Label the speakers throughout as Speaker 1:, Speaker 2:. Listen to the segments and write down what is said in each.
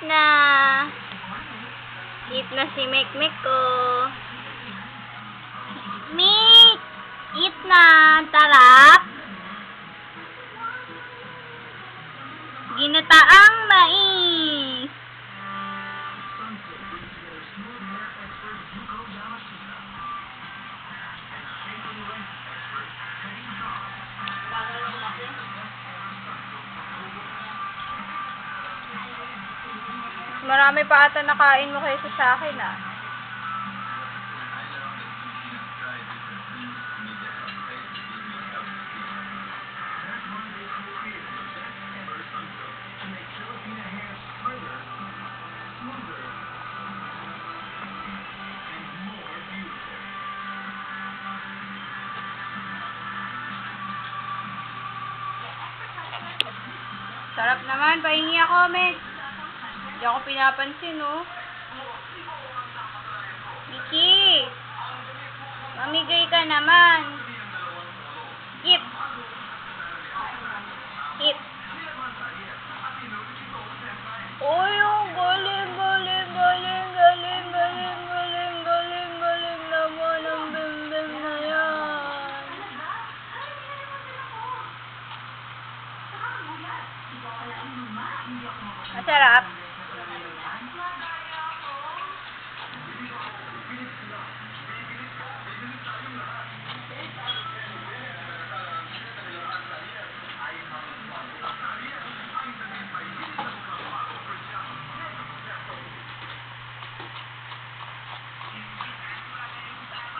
Speaker 1: na. Eat na si Mekmek ko. Mek! Eat na. Tarap. Ginataang mais. Marami pa ata nakain mo kaysa sa akin, ah. Sarap naman. Pahingi ako, Mek. Hindi ako pinapansin, oh. Vicky! Mamigay ka naman. Eat. Eat. Uy, oh, galing, galing, galing, galing, galing, galing, galing, galing naman ang bim-bim na yan. Masarap.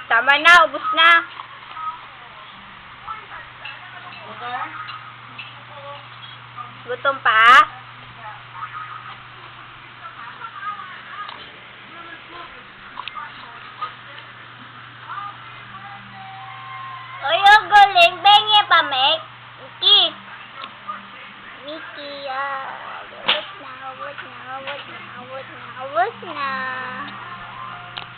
Speaker 1: Tama na, ubos na. Gutom pa? Uy, ang galing. Benye pa, Mek. Mickey. Mickey, ubos na, ubos na, ubos na, ubos na, ubos na.